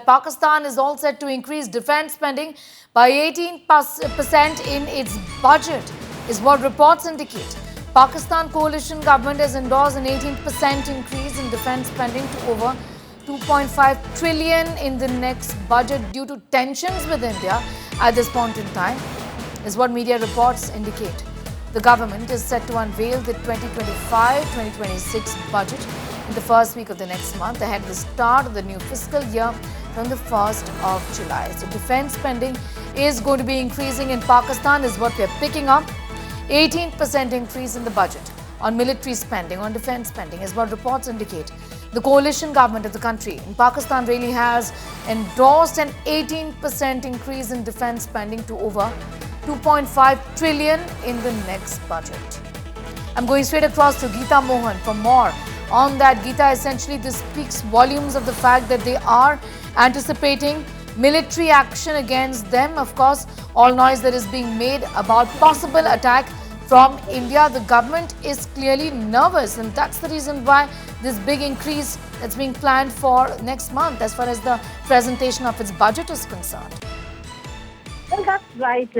Pakistan is all set to increase defense spending by 18% in its budget, is what reports indicate. Pakistan coalition government has endorsed an 18% increase in defense spending to over 2.5 trillion in the next budget due to tensions with India at this point in time, is what media reports indicate. The government is set to unveil the 2025-2026 budget in the first week of the next month, ahead of the start of the new fiscal year from the 1st of July. So defense spending is going to be increasing in Pakistan, is what we are picking up. 18% increase in the budget on military spending, on defense spending, is what reports indicate. The coalition government of the country in Pakistan really has endorsed an 18% increase in defense spending to over 2.5 trillion in the next budget. I'm going straight across to Geeta Mohan for more on that. Geeta, essentially this speaks volumes of the fact that they are anticipating military action against them. Of course, all noise that is being made about possible attack from India. The government is clearly nervous, and that's the reason why this big increase that's being planned for next month as far as the presentation of its budget is concerned. Well, that's right.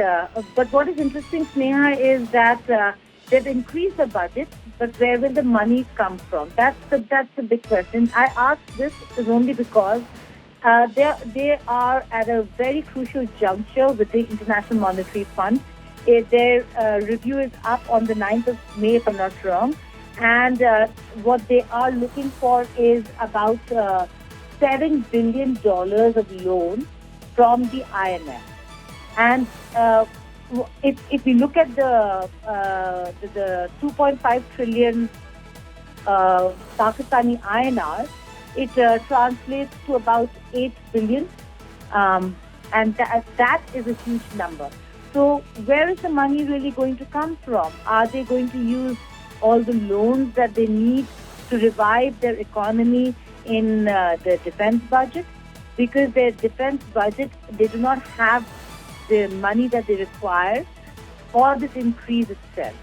But what is interesting, Sneha, is that they've increased the budget, but where will the money come from? That's the big question. I ask this is only because they are at a very crucial juncture with the International Monetary Fund. Their review is up on the 9th of May, if I'm not wrong. And what they are looking for is about $7 billion of loan from the IMF. And if we look at the 2.5 trillion Pakistani INR, it translates to about 8 billion. And that is a huge number. So where is the money really going to come from? Are they going to use all the loans that they need to revive their economy in the defense budget? Because their defense budget, they do not have the money that they require for this increase itself.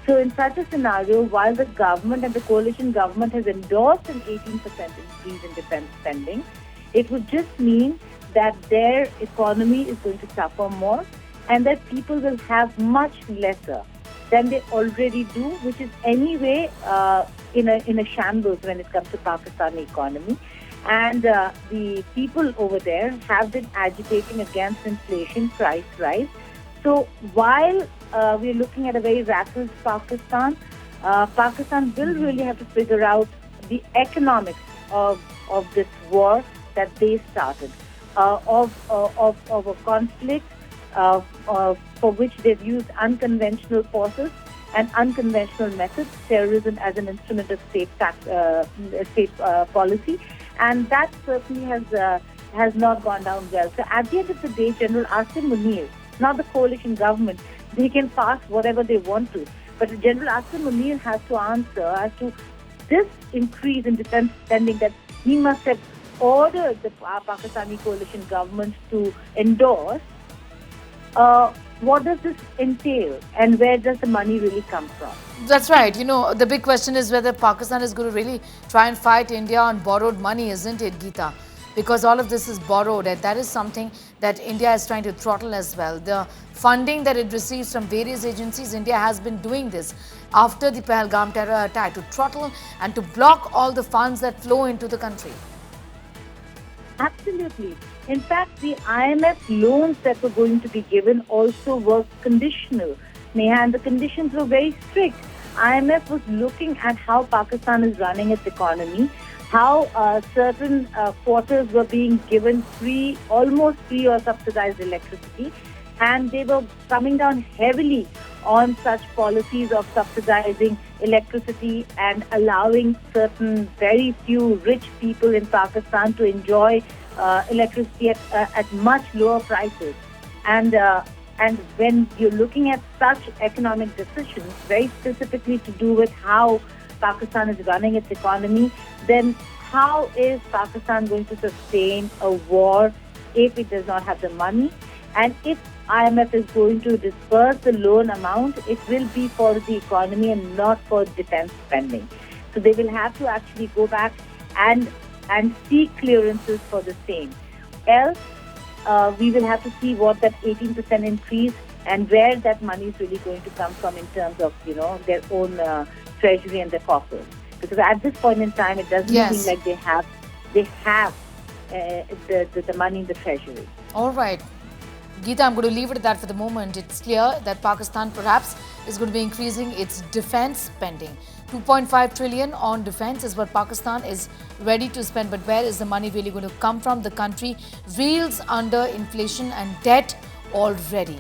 So in such a scenario, while the government and the coalition government has endorsed an 18% increase in defense spending, it would just mean that their economy is going to suffer more and that people will have much lesser than they already do, which is anyway in a shambles when it comes to Pakistani economy. And the people over there have been agitating against inflation, price rise. So while we're looking at a very rattled Pakistan, Pakistan will really have to figure out the economics of this war that they started, of a conflict for which they've used unconventional forces and unconventional methods, terrorism as an instrument of state policy. And that certainly has not gone down well. So at the end of the day, General Asim Munir, not the coalition government, they can pass whatever they want to. But General Asim Munir has to answer as to this increase in defense spending that he must have ordered the Pakistani coalition government to endorse. What does this entail, and where does the money really come from? That's right. You know, the big question is whether Pakistan is going to really try and fight India on borrowed money, isn't it, Geeta? Because all of this is borrowed, and that is something that India is trying to throttle as well. The funding that it receives from various agencies, India has been doing this after the Pahalgam terror attack to throttle and to block all the funds that flow into the country. Absolutely. In fact, the IMF loans that were going to be given also were conditional, Neha, and the conditions were very strict. IMF was looking at how Pakistan is running its economy, how certain quarters were being given free, almost free or subsidized electricity, and they were coming down heavily on such policies of subsidizing electricity and allowing certain very few rich people in Pakistan to enjoy electricity at much lower prices. And when you're looking at such economic decisions, very specifically to do with how Pakistan is running its economy, then how is Pakistan going to sustain a war if it does not have the money? And if IMF is going to disperse the loan amount, it will be for the economy and not for defense spending. So they will have to actually go back and and seek clearances for the same. Else, we will have to see what that 18% increase and where that money is really going to come from in terms of, their own treasury and their coffers. Because at this point in time, it doesn't Yes. seem like they have the money in the treasury. All right. Geeta, I'm going to leave it at that for the moment. It's clear that Pakistan perhaps is going to be increasing its defense spending. 2.5 trillion on defense is what Pakistan is ready to spend. But where is the money really going to come from? The country reels under inflation and debt already.